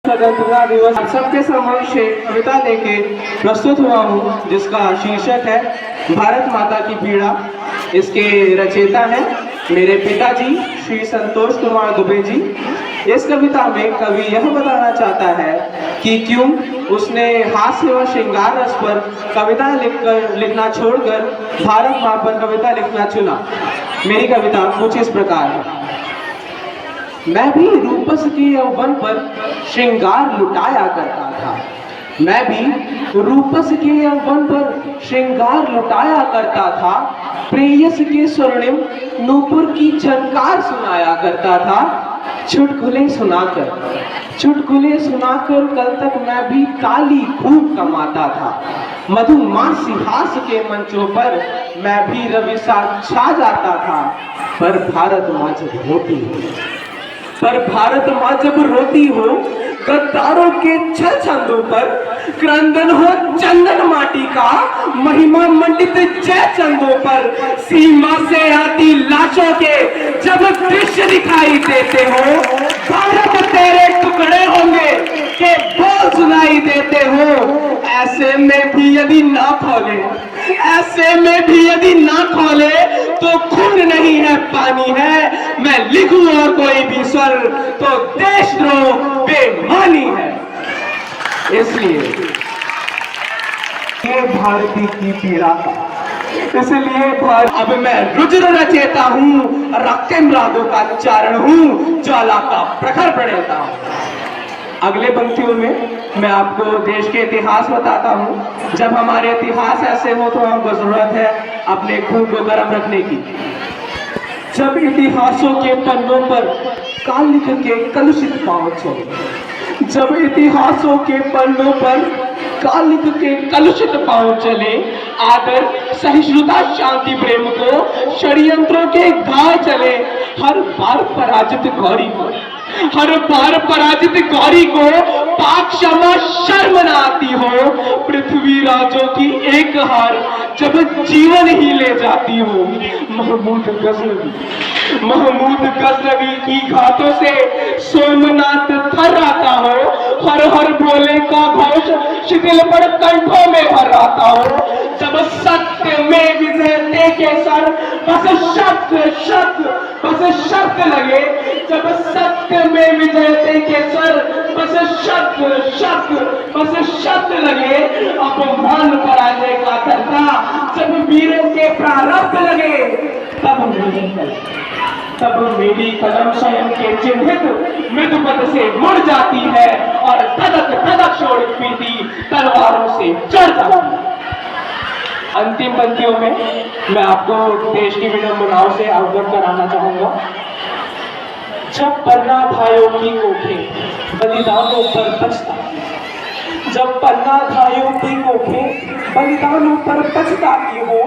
स्वतंत्रता दिवस सबके समक्ष कविता लेके प्रस्तुत हुआ हूँ, जिसका शीर्षक है भारत माता की पीड़ा। इसके रचयिता हैं मेरे पिताजी श्री संतोष कुमार दुबे जी। इस कविता में कवि यह बताना चाहता है कि क्यों उसने हास्य व श्रृंगार रस पर कविता लिखना छोड़कर भारत माँ पर कविता लिखना चुना। मेरी कविता कुछ इस प्रकार है। मैं भी रूपस के यौवन पर श्रृंगार लुटाया करता था। मैं भी रूपस के यौवन पर श्रृंगार लुटाया करता था। प्रेयस के स्वर्णिम नूपुर की झनकार सुनाया करता था। चुटकुले सुनाकर कल तक मैं भी ताली खूब कमाता था। मधुमासी हास के मंचों पर मैं भी रवि सा छा जाता था। पर भारत माँ जब रोती हो गद्दारों के छल छंदों पर, क्रंदन हो चंदन माटी का महिमा मंडित जय चंदों पर, सीमा से आती लाशों के जब दृश्य दिखाई देते हो, भारत तेरे टुकड़े होंगे के बोल सुनाई देते हो। ऐसे में भी यदि ना खोले तो खून नहीं है पानी है। मैं लिखूं और कोई भी स्वर तो देशद्रोह बेमानी है। इसलिए ये भारती की पीड़ा का, इसलिए अब मैं रुद्र रचेता हूँ, रक्तम रागों का चारण हूँ, ज्वाला का प्रखर प्रणेता हूँ। अगले पंक्तियों में मैं आपको देश के इतिहास बताता हूँ। जब हमारे इतिहास ऐसे हो तो हमको जरूरत है अपने खून को गर्म रखने की। जब इतिहासों के पन्नों पर कालिक के कलुषित पांव चले, जब इतिहासों के पन्नों पर कालिक के कलुषित पांव चले, आदर सहिष्णुता शांति प्रेम को षड्यंत्रों के घाव चले, हर बार पराजित गौरी को पाक क्षमा शर्म न आती हो। पृथ्वी राजों की एक हार जब जीवन ही ले जाती हो। महमूद गजनवी की घातों से सोमनाथ थर्राता हो। हर हर भोले का घोष शिथिल पड़ कंठों में भर्राता हो। जब सत्य में विजय देखे सर बस शब्द लगे, जब सत्य में विजय देखे सर बस शब्द लगे, अपमान पराजय का धरता जब वीरों के प्रारब्ध लगे, तब मेरी कलम स्वयं के चिन्हित मृदुपद से मुड़ जाती है और धधक छोड़ पीती तलवारों से चढ़ जाती है। अंतिम पंक्तियों में मैं आपको देश की विडंबनाओं से अवगत कराना चाहूंगा। जब पन्ना भाइयों की कोखें बलिदानों पर बचता, जब पन्ना भाइयों की कोखें बलिदानों पर बचताती हो,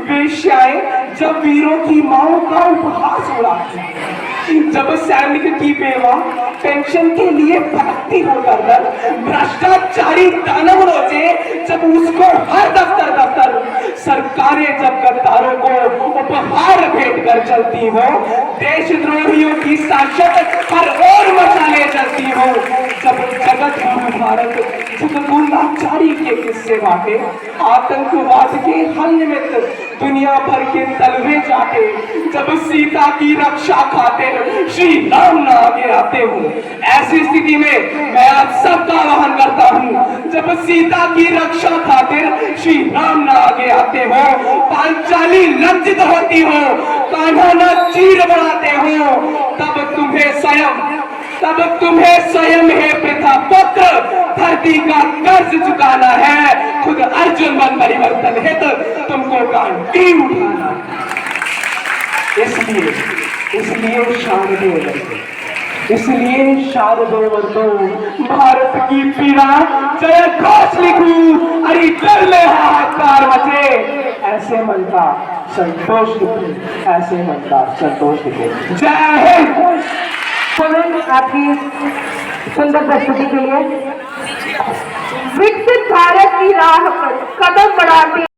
वेश्याएं जब वीरों की माओं का उपहास उड़ाती, जब सैनिक की बेवा पेंशन के लिए भटकती हो दर, भ्रष्टाचारी दानव रोजे जब उसको हर दफ्तर सरकारें जब गद्दारों को उपहार भेंट कर चलती हो, देशद्रोहियों की साक्षत हर ओर मचाले चलती हो, जब जगत भारत गुंडाचारी के किस्से बाटे, आतंकवाद के हल निमित्त दुनिया भर के तलवे जाते, जब सीता की रक्षा खातिर श्री राम न आगे आते हो। ऐसी स्थिति में मैं आप सबका आह्वान करता हूँ, जब सीता की रक्षा खातिर श्री राम न आगे आते हो, पांचाली लज्जित होती हो, कान्हा न चीर बढ़ाते हो, तब तुम्हें स्वयं हे प्रथा पुत्र धरती का कर्ज चुकाना है। खुद अर्जुन बन परिवर्तन है तो तुमको गांडी उठाना। इसलिए शारदेव तो भारत की पीड़ा जय घोष लिखूं, अरे कर ले हाहाकार मचे, ऐसे मनता संतोष लिखे। जय हिंद। आपकी सुंदर प्रस्तुति के लिए विकसित भारत की राह पर कदम बढ़ाते